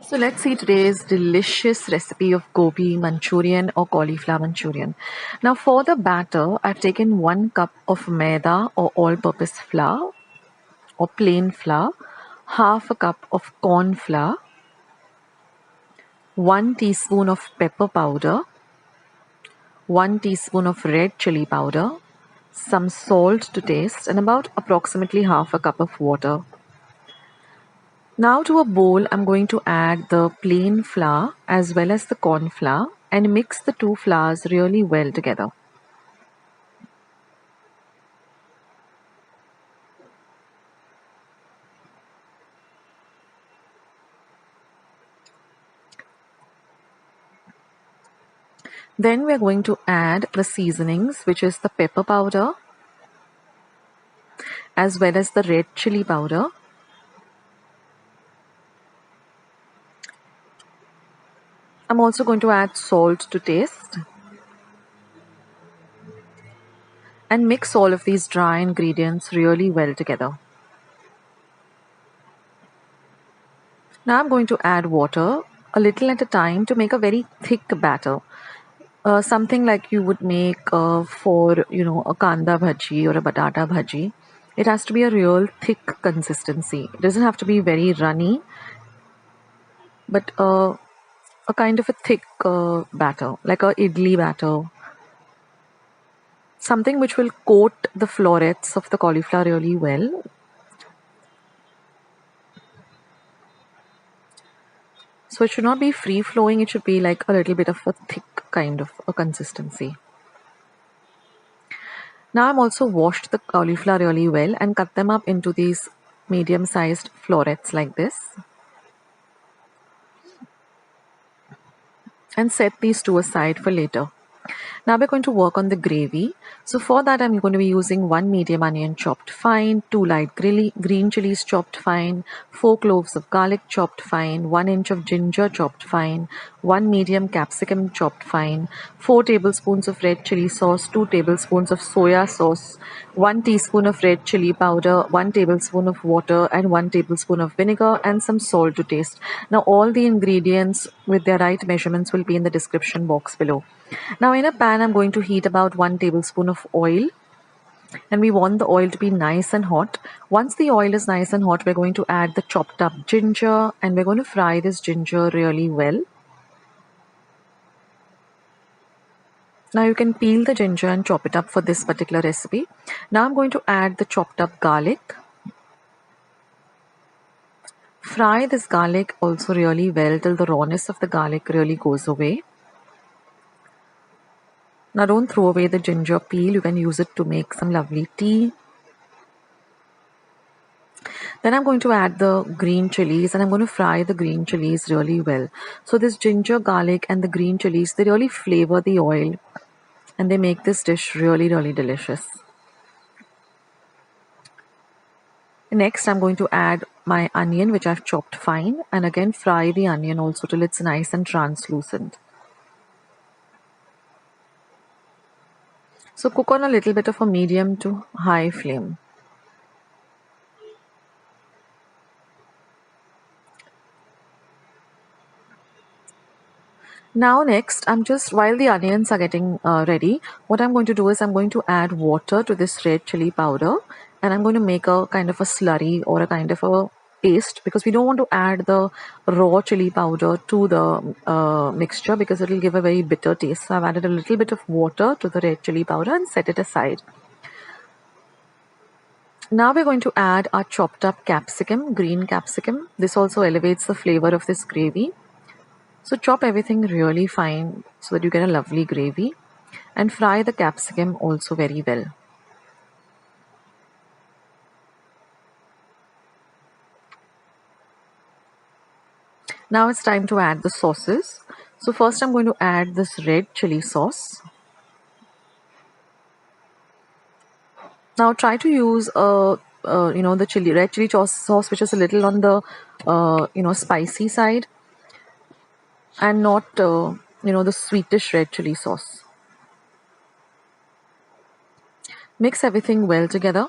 So let's see today's delicious recipe of Gobi Manchurian or cauliflower Manchurian. Now for the batter, I've taken 1 cup of maida or all-purpose flour or plain flour, half a cup of corn flour, 1 teaspoon of pepper powder, 1 teaspoon of red chili powder, some salt to taste, and about approximately half a cup of water. Now to a bowl, I'm going to add the plain flour as well as the corn flour and mix the two flours really well together. Then we're going to add the seasonings, which is the pepper powder as well as the red chili powder. I'm also going to add salt to taste and mix all of these dry ingredients really well together. Now I'm going to add water a little at a time to make a very thick batter. Something like you would make for a kanda bhaji or a batata bhaji. It has to be a real thick consistency. It doesn't have to be very runny, but a kind of a thick batter, like a idli batter. Something which will coat the florets of the cauliflower really well. So it should not be free flowing, it should be like a little bit of a thick kind of a consistency. Now I've also washed the cauliflower really well and cut them up into these medium-sized florets like this. And set these two aside for later. Now we're going to work on the gravy. So for that I'm going to be using 1 medium onion chopped fine, 2 light green chilies chopped fine, 4 cloves of garlic chopped fine, 1 inch of ginger chopped fine, 1 medium capsicum chopped fine, 4 tablespoons of red chili sauce, 2 tablespoons of soya sauce, 1 teaspoon of red chili powder, 1 tablespoon of water and 1 tablespoon of vinegar and some salt to taste. Now all the ingredients with their right measurements will be in the description box below. Now in a pan I'm going to heat about 1 tablespoon of oil and we want the oil to be nice and hot. Once the oil is nice and hot, we're going to add the chopped up ginger and we're going to fry this ginger really well. Now you can peel the ginger and chop it up for this particular recipe. Now I'm going to add the chopped up garlic. Fry this garlic also really well till the rawness of the garlic really goes away. Now don't throw away the ginger peel, you can use it to make some lovely tea. Then I'm going to add the green chilies and I'm going to fry the green chilies really well. So this ginger, garlic and the green chilies, they really flavor the oil and they make this dish really, really delicious. Next, I'm going to add my onion, which I've chopped fine, and again fry the onion also till it's nice and translucent. So cook on a little bit of a medium to high flame. Now next, while the onions are getting ready, what I'm going to do is I'm going to add water to this red chili powder and I'm going to make a kind of a slurry or a kind of a paste because we don't want to add the raw chili powder to the mixture because it will give a very bitter taste. So I've added a little bit of water to the red chili powder and set it aside. Now we're going to add our chopped up capsicum, green capsicum. This also elevates the flavor of this gravy. So chop everything really fine so that you get a lovely gravy and fry the capsicum also very well. Now it's time to add the sauces. So first I'm going to add this red chili sauce. Now try to use the red chili sauce which is a little on the spicy side and not the sweetish red chili sauce. Mix everything well together.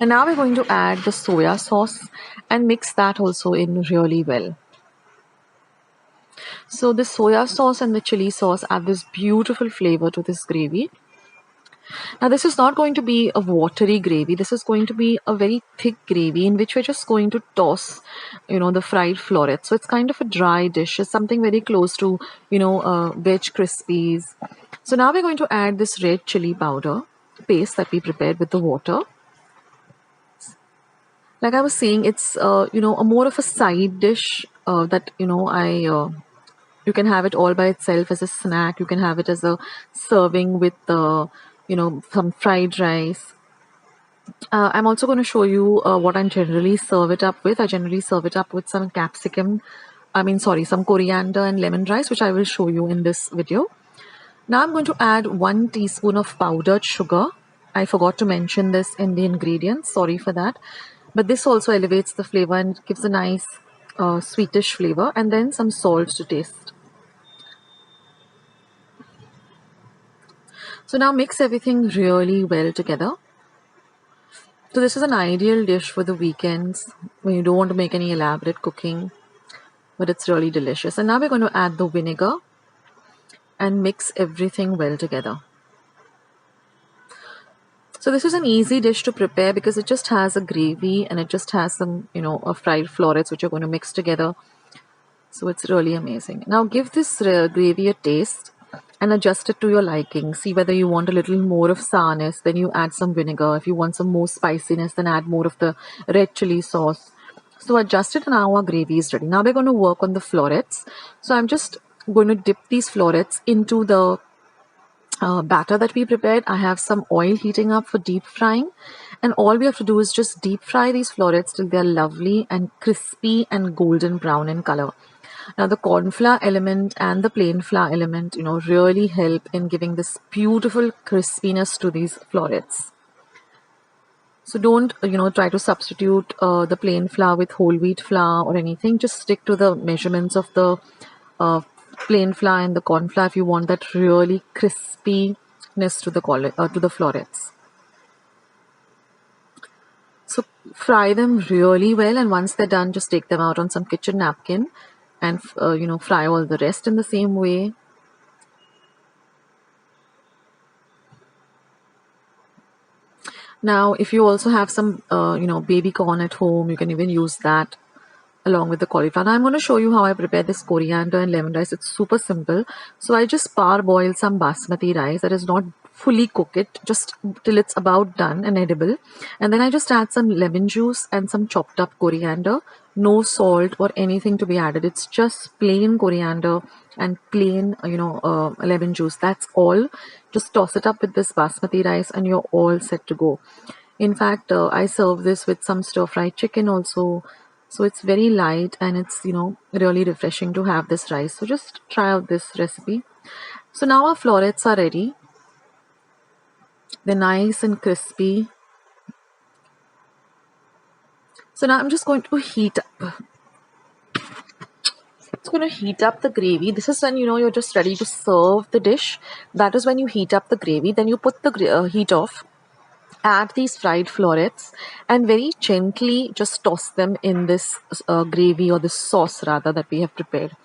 And now we're going to add the soya sauce and mix that also in really well. So the soya sauce and the chili sauce add this beautiful flavor to this gravy. Now this is not going to be a watery gravy. This is going to be a very thick gravy in which we're just going to toss, the fried florets. So it's kind of a dry dish. It's something very close to, veg crispies. So now we're going to add this red chili powder paste that we prepared with the water. Like I was saying, it's a more of a side dish that you can have it all by itself as a snack. You can have it as a serving with some fried rice. I'm also going to show you what I generally serve it up with. I generally serve it up with some some coriander and lemon rice, which I will show you in this video. Now I'm going to add 1 teaspoon of powdered sugar. I forgot to mention this in the ingredients. Sorry for that. But this also elevates the flavor and gives a nice sweetish flavor. And then some salt to taste. So now mix everything really well together. So this is an ideal dish for the weekends when you don't want to make any elaborate cooking, but it's really delicious. And now we're going to add the vinegar and mix everything well together. So this is an easy dish to prepare because it just has a gravy and it just has some, fried florets which you're going to mix together. So it's really amazing. Now give this gravy a taste and adjust it to your liking. See whether you want a little more of sourness, then you add some vinegar. If you want some more spiciness, then add more of the red chili sauce. So adjust it and now our gravy is ready. Now we're going to work on the florets. So I'm just going to dip these florets into the batter that we prepared. I have some oil heating up for deep frying, and all we have to do is just deep fry these florets till they're lovely and crispy and golden brown in color. Now the corn flour element and the plain flour element, really help in giving this beautiful crispiness to these florets. So don't, try to substitute the plain flour with whole wheat flour or anything. Just stick to the measurements of the plain flour and the corn flour if you want that really crispiness to the florets. So fry them really well, and once they're done, just take them out on some kitchen napkin and fry all the rest in the same way. Now if you also have some baby corn at home, you can even use that along with the cauliflower. Now I'm going to show you how I prepare this coriander and lemon rice. It's super simple. So I just parboil some basmati rice, that is not fully cook it, just till it's about done and edible. And then I just add some lemon juice and some chopped up coriander. No salt or anything to be added. It's just plain coriander and plain lemon juice. That's all. Just toss it up with this basmati rice and you're all set to go. In fact, I serve this with some stir-fried chicken also. So it's very light and it's, really refreshing to have this rice. So just try out this recipe. So now our florets are ready. They're nice and crispy. So now I'm just going to heat up. It's going to heat up the gravy. This is when, you're just ready to serve the dish. That is when you heat up the gravy. Then you put the heat off. Add these fried florets and very gently just toss them in this gravy or this sauce rather that we have prepared.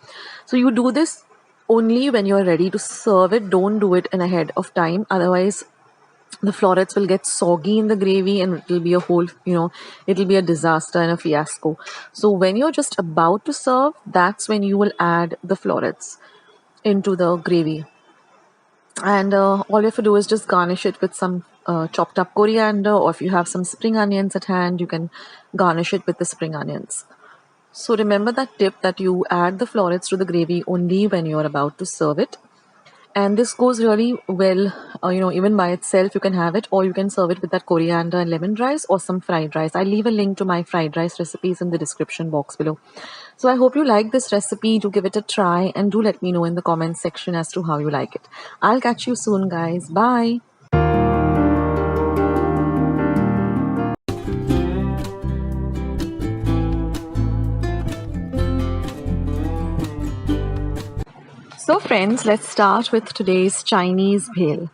So you do this only when you're ready to serve it. Don't do it in ahead of time. Otherwise, the florets will get soggy in the gravy and it will be a whole, it'll be a disaster and a fiasco. So when you're just about to serve, that's when you will add the florets into the gravy. And all you have to do is just garnish it with some chopped up coriander, or if you have some spring onions at hand, you can garnish it with the spring onions. So remember that tip that you add the florets to the gravy only when you're about to serve it. And this goes really well, even by itself you can have it, or you can serve it with that coriander and lemon rice or some fried rice. I'll leave a link to my fried rice recipes in the description box below. So I hope you like this recipe. Do give it a try and do let me know in the comments section as to how you like it. I'll catch you soon, guys. Bye. So friends, let's start with today's Chinese Bhel.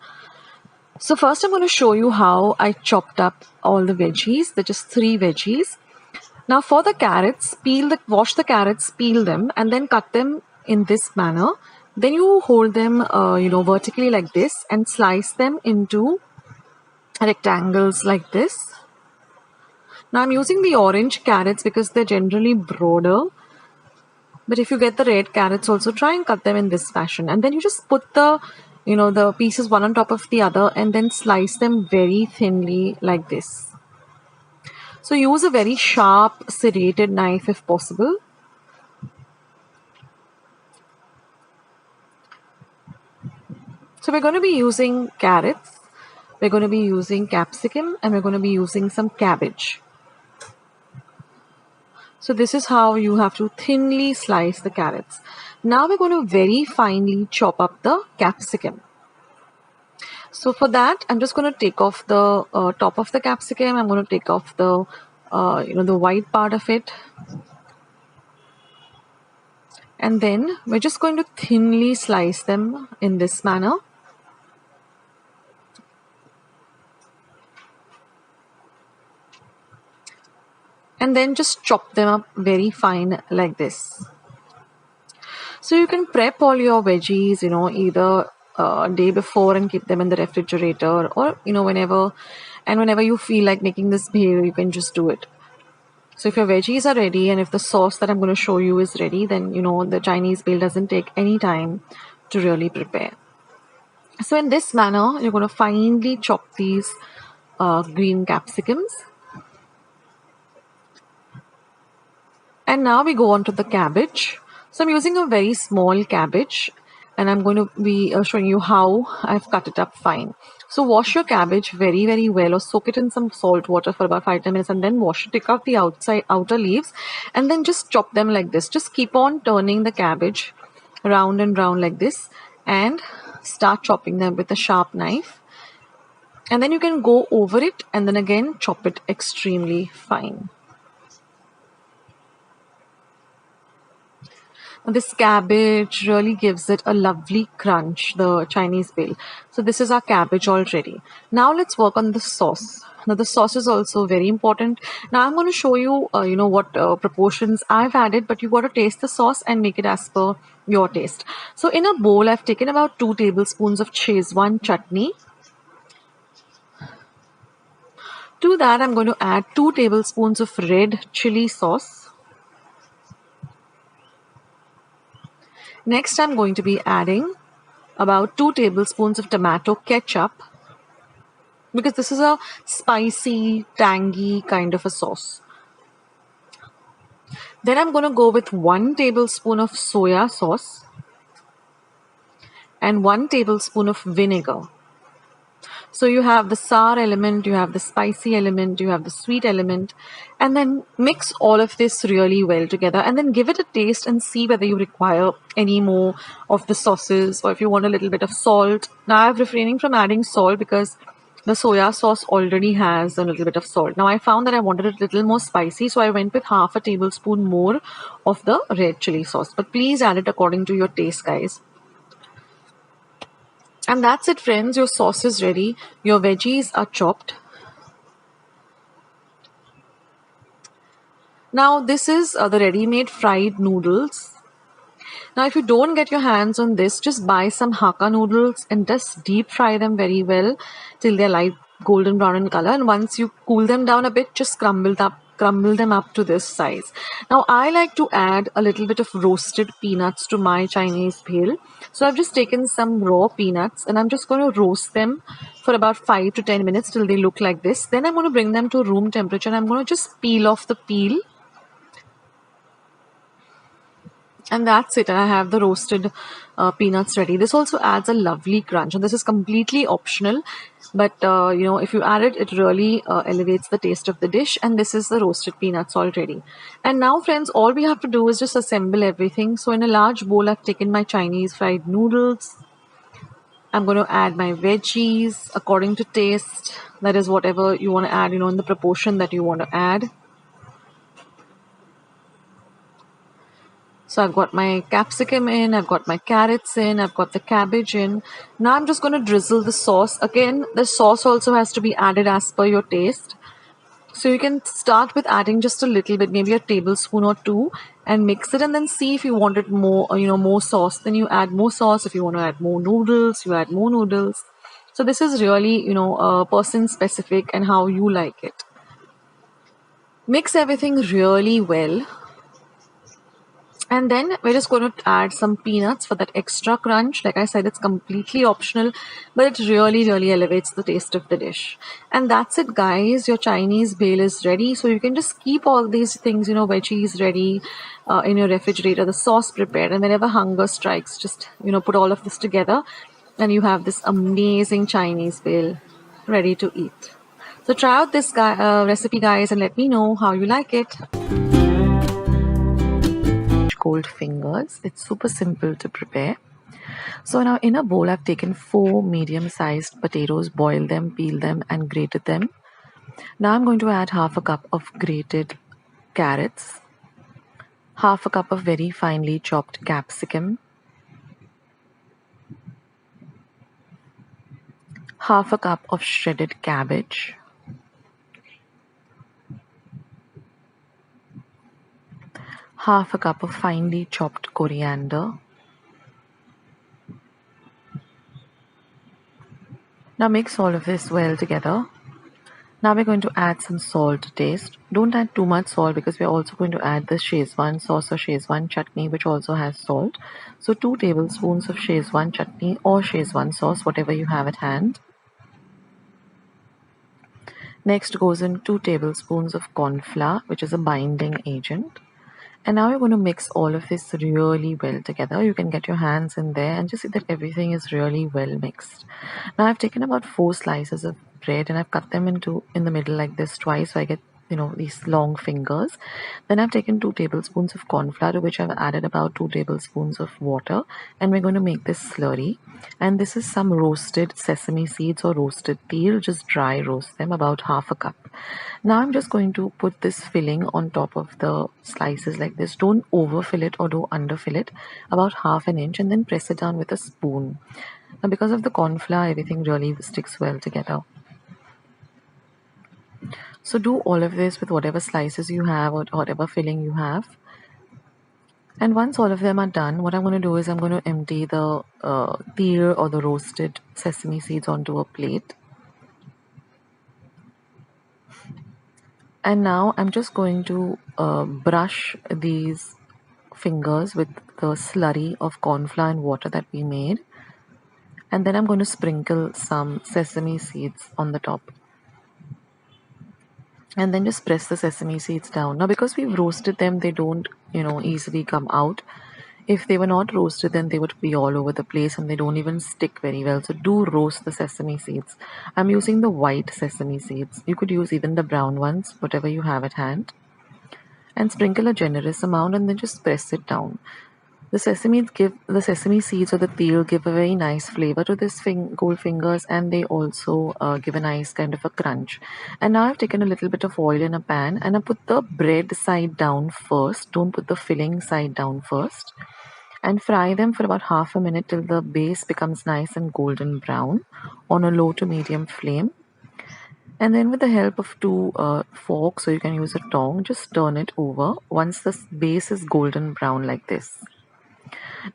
So first I'm going to show you how I chopped up all the veggies. They're just 3 veggies. Now for the carrots, wash the carrots, peel them, and then cut them in this manner. Then you hold them, vertically like this and slice them into rectangles like this. Now I'm using the orange carrots because they're generally broader. But if you get the red carrots also, try and cut them in this fashion. And then you just put the pieces one on top of the other and then slice them very thinly like this. So use a very sharp serrated knife if possible. So we're going to be using carrots, we're going to be using capsicum, and we're going to be using some cabbage. So this is how you have to thinly slice the carrots. Now we're going to very finely chop up the capsicum. So for that, I'm just going to take off the top of the capsicum. I'm going to take off the white part of it. And then we're just going to thinly slice them in this manner. And then just chop them up very fine like this. So you can prep all your veggies, either day before and keep them in the refrigerator, or whenever you feel like making this bhel, you can just do it. So if your veggies are ready and if the sauce that I'm going to show you is ready, then the Chinese bhel doesn't take any time to really prepare. So in this manner, you're going to finely chop these green capsicums. And now we go on to the cabbage. So I'm using a very small cabbage and I'm going to be showing you how I've cut it up fine. So wash your cabbage very, very well, or soak it in some salt water for about 5-10 minutes and then wash it. Take out the outer leaves and then just chop them like this. Just keep on turning the cabbage round and round like this and start chopping them with a sharp knife. And then you can go over it and then again chop it extremely fine. This cabbage really gives it a lovely crunch, the Chinese bhel. So this is our cabbage already. Now let's work on the sauce. Now the sauce is also very important. Now I'm going to show you, what proportions I've added, but you've got to taste the sauce and make it as per your taste. So in a bowl, I've taken about 2 tablespoons of Szechuan chutney. To that, I'm going to add 2 tablespoons of red chili sauce. Next, I'm going to be adding about 2 tablespoons of tomato ketchup because this is a spicy, tangy kind of a sauce. Then I'm going to go with 1 tablespoon of soya sauce and 1 tablespoon of vinegar. So you have the sour element, you have the spicy element, you have the sweet element, and then mix all of this really well together and then give it a taste and see whether you require any more of the sauces or if you want a little bit of salt. Now I'm refraining from adding salt because the soya sauce already has a little bit of salt. Now I found that I wanted it a little more spicy, so I went with half a tablespoon more of the red chili sauce. But please add it according to your taste, guys. And that's it, friends. Your sauce is ready. Your veggies are chopped. Now this is the ready-made fried noodles. Now if you don't get your hands on this, just buy some Hakka noodles and just deep fry them very well till they're light golden brown in color. And once you cool them down a bit, just crumble them up to this size. Now I like to add a little bit of roasted peanuts to my Chinese bhel. So I've just taken some raw peanuts and I'm just going to roast them for about 5 to 10 minutes till they look like this. Then I'm going to bring them to room temperature and I'm going to just peel off the peel. And that's it. And I have the roasted peanuts ready. This also adds a lovely crunch. And this is completely optional. But, if you add it, it really elevates the taste of the dish. And this is the roasted peanuts already. And now, friends, all we have to do is just assemble everything. So in a large bowl, I've taken my Chinese fried noodles. I'm going to add my veggies according to taste. That is whatever you want to add, in the proportion that you want to add. So I've got my capsicum in, I've got my carrots in, I've got the cabbage in. Now I'm just going to drizzle the sauce. Again, the sauce also has to be added as per your taste. So you can start with adding just a little bit, maybe a tablespoon or two, and mix it, and then see if you wanted more, more sauce. Then you add more sauce. If you want to add more noodles, you add more noodles. So this is really, person specific and how you like it. Mix everything really well. And then we're just going to add some peanuts for that extra crunch. Like I said, it's completely optional, but it really, really elevates the taste of the dish. And that's it, guys. Your Chinese bhel is ready. So you can just keep all these things, veggies ready in your refrigerator, the sauce prepared. And whenever hunger strikes, just, put all of this together and you have this amazing Chinese bhel ready to eat. So try out this recipe, guys, and let me know how you like it. Cold fingers. It's super simple to prepare. So now in a bowl, I've taken 4 medium-sized potatoes, boiled them, peeled them, and grated them. Now I'm going to add half a cup of grated carrots, half a cup of very finely chopped capsicum, half a cup of shredded cabbage, half a cup of finely chopped coriander. Now mix all of this well together. Now we're going to add some salt to taste. Don't add too much salt because we're also going to add the Szechuan sauce or Szechuan chutney, which also has salt. So 2 tablespoons of Szechuan chutney or Szechuan sauce, whatever you have at hand. Next goes in 2 tablespoons of corn flour, which is a binding agent. And now you're going to mix all of this really well together. You can get your hands in there and just see that everything is really well mixed. Now I've taken about 4 slices of bread and I've cut them in the middle like this twice, so I get these long fingers. Then I've taken 2 tablespoons of corn flour, to which I've added about 2 tablespoons of water, and we're going to make this slurry. And this is some roasted sesame seeds or roasted peel. Just dry roast them, about half a cup. Now I'm just going to put this filling on top of the slices like this. Don't overfill it or don't underfill it, about half an inch, and then press it down with a spoon. Now because of the corn flour, everything really sticks well together. So do all of this with whatever slices you have or whatever filling you have. And once all of them are done, what I'm going to do is I'm going to empty the peel or the roasted sesame seeds onto a plate. And now I'm just going to brush these fingers with the slurry of corn flour and water that we made. And then I'm going to sprinkle some sesame seeds on the top. And then just press the sesame seeds down. Now because we've roasted them, they don't easily come out. If they were not roasted, then they would be all over the place and they don't even stick very well. So do roast the sesame seeds. I'm using the white sesame seeds. You could use even the brown ones, whatever you have at hand. And sprinkle a generous amount and then just press it down. The sesame seeds or the peel give a very nice flavor to this gold fingers, and they also give a nice kind of a crunch. And now I've taken a little bit of oil in a pan and I put the bread side down first. Don't put the filling side down first. And fry them for about half a minute till the base becomes nice and golden brown on a low to medium flame. And then with the help of 2 forks, or you can use a tongue, just turn it over once the base is golden brown like this.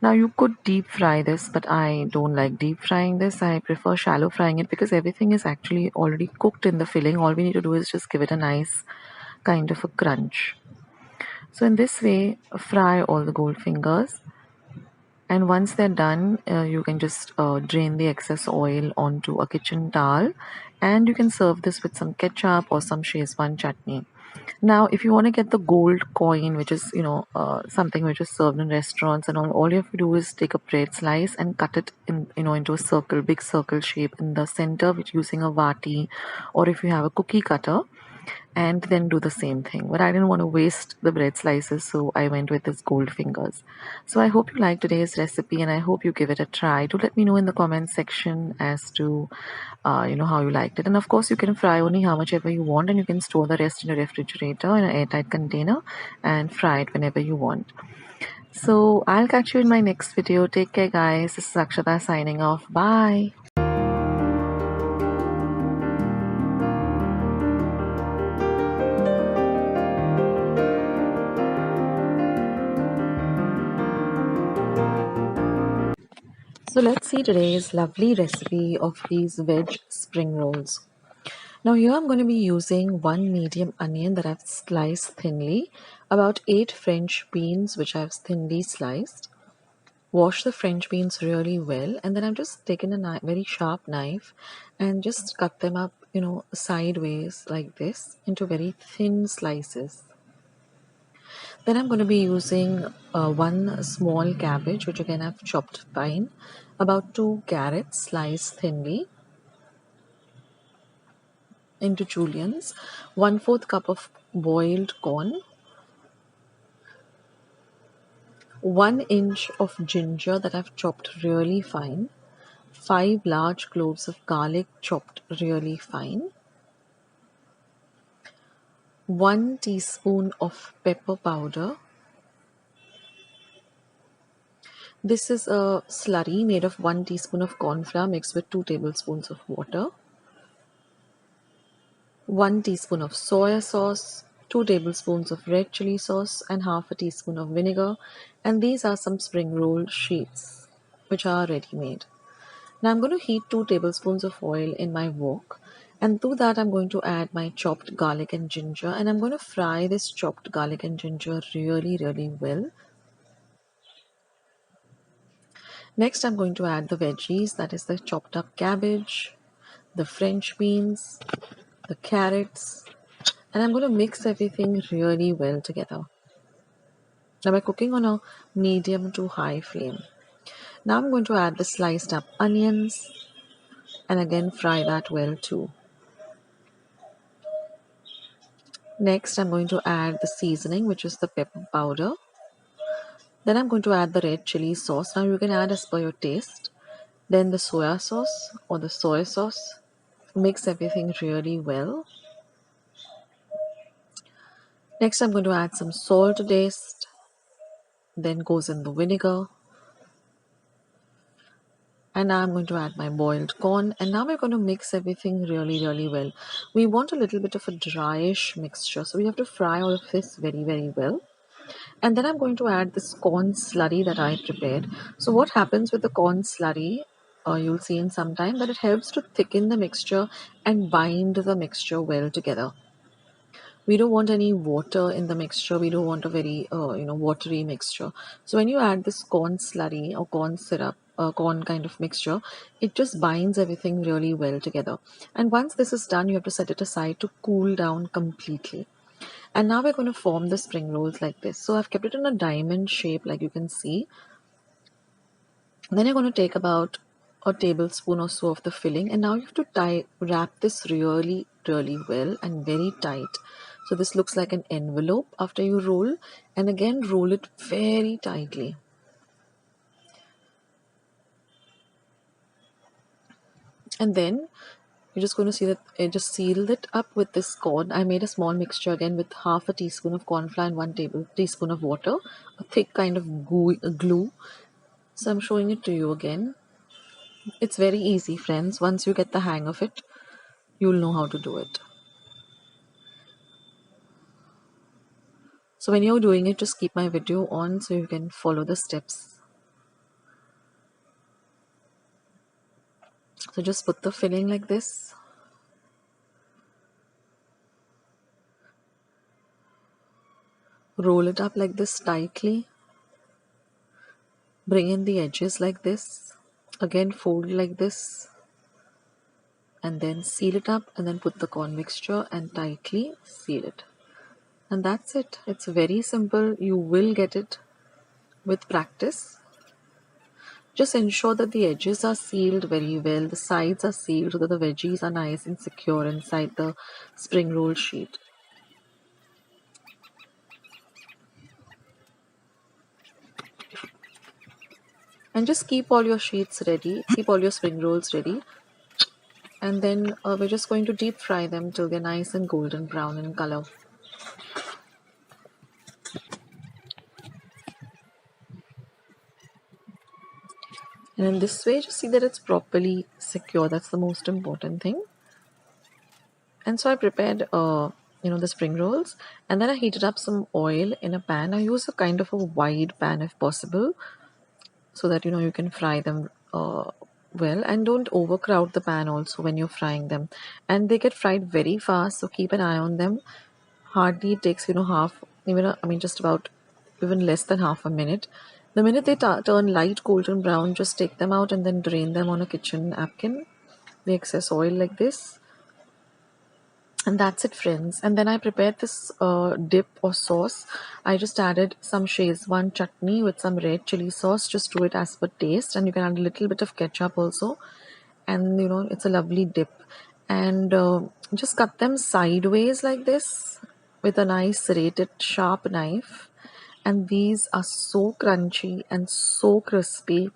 Now you could deep fry this, but I don't like deep frying this. I prefer shallow frying it because everything is actually already cooked in the filling. All we need to do is just give it a nice kind of a crunch. So in this way, fry all the gold fingers. And once they're done, you can just drain the excess oil onto a kitchen towel, and you can serve this with some ketchup or some Szechuan chutney. Now, if you want to get the gold coin, which is something which is served in restaurants and all you have to do is take a bread slice and cut it in into a circle, big circle shape in the center, which using a vati, or if you have a cookie cutter, and then do the same thing. But I didn't want to waste the bread slices, so I went with this gold fingers. So I hope you like today's recipe and I hope you give it a try. Do let me know in the comment section as to how you liked it. And of course you can fry only how much ever you want, and you can store the rest in a refrigerator in an airtight container and fry it whenever you want. So I'll catch you in my next video. Take care, guys. This is Akshata signing off. Bye. So let's see today's lovely recipe of these veg spring rolls. Now here I'm going to be using one medium onion that I've sliced thinly, about 8 French beans which I've thinly sliced. Wash the French beans really well, and then I've just taken a very sharp knife and just cut them up, sideways like this into very thin slices. Then I'm going to be using one small cabbage, which again I've chopped fine, about 2 carrots sliced thinly into juliennes, 1/4 cup of boiled corn, 1 inch of ginger that I've chopped really fine, 5 large cloves of garlic chopped really fine, 1 teaspoon of pepper powder. This is a slurry made of 1 teaspoon of corn flour mixed with 2 tablespoons of water, 1 teaspoon of soya sauce, 2 tablespoons of red chili sauce, and half a teaspoon of vinegar. And these are some spring roll sheets which are ready made. Now I'm going to heat 2 tablespoons of oil in my wok, and to that I'm going to add my chopped garlic and ginger, and I'm going to fry this chopped garlic and ginger really well. Next I'm going to add the veggies, that is the chopped up cabbage, the French beans, the carrots, and I'm going to mix everything really well together. Now we're cooking on a medium to high flame. Now I'm going to add the sliced up onions and again fry that well too. Next I'm going to add the seasoning, which is the pepper powder. Then I'm going to add the red chili sauce. Now you can add as per your taste. Then the soya sauce or the soy sauce. Mix everything really well. Next I'm going to add some salt to taste. Then goes in the vinegar. And now I'm going to add my boiled corn, and now we're going to mix everything really well. We want a little bit of a dryish mixture, so we have to fry all of this very well. And then I'm going to add this corn slurry that I prepared. So what happens with the corn slurry, you'll see in some time, that it helps to thicken the mixture and bind the mixture well together. We don't want any water in the mixture. We don't want a very watery mixture. So when you add this corn slurry or corn syrup, corn kind of mixture, it just binds everything really well together. And once this is done, you have to set it aside to cool down completely. And now we're going to form the spring rolls like this. So I've kept it in a diamond shape, like you can see. Then you're going to take about a tablespoon or so of the filling, and now you have to wrap this really well and very tight. So this looks like an envelope after you roll, and again roll it very tightly. And then you're just going to see that I just sealed it up with this corn. I made a small mixture again with half a teaspoon of corn flour and 1 tablespoon of water, a thick kind of glue. So I'm showing it to you again. It's very easy, friends. Once you get the hang of it, you'll know how to do it. So when you're doing it, just keep my video on so you can follow the steps. So just put the filling like this. Roll it up like this tightly. Bring in the edges like this. Again fold like this. And then seal it up and then put the corn mixture and tightly seal it. And that's it. It's very simple. You will get it with practice. Just ensure that the edges are sealed very well, the sides are sealed so that the veggies are nice and secure inside the spring roll sheet. And just keep all your sheets ready, keep all your spring rolls ready. And then we're just going to deep fry them till they're nice and golden brown in color. And in this way, just see that it's properly secure. That's the most important thing. And so I prepared, the spring rolls, and then I heated up some oil in a pan. I use a kind of a wide pan if possible, so that you can fry them well, and don't overcrowd the pan also when you're frying them. And they get fried very fast, so keep an eye on them. Hardly it takes half, just about even less than half a minute. The minute they turn light golden brown, just take them out and then drain them on a kitchen napkin, the excess oil like this. And that's it, friends. And then I prepared this dip or sauce. I just added some Szechuan chutney with some red chili sauce. Just do it as per taste, and you can add a little bit of ketchup also. And it's a lovely dip. And just cut them sideways like this with a nice serrated sharp knife. And these are so crunchy and so crispy.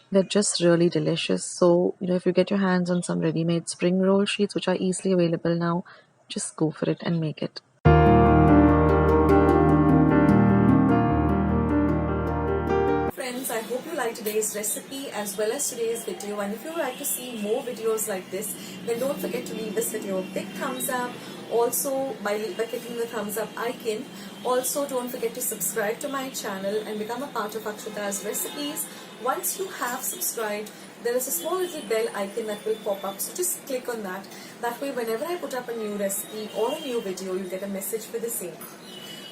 They're just really delicious. So, if you get your hands on some ready-made spring roll sheets, which are easily available now, just go for it and make it. Friends, I hope you liked today's recipe as well as today's video, and if you would like to see more videos like this, then don't forget to leave this video a big thumbs up. Also, by clicking the thumbs up icon. Also, don't forget to subscribe to my channel and become a part of Akshata's recipes. Once you have subscribed, there is a small little bell icon that will pop up, so just click on that. That way, whenever I put up a new recipe or a new video, you'll get a message for the same.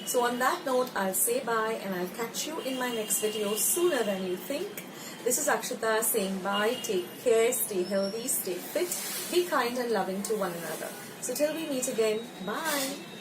So on that note, I'll say bye, and I'll catch you in my next video sooner than you think. This is Akshata saying bye. Take care, stay healthy, stay fit, be kind and loving to one another. So till we meet again, bye.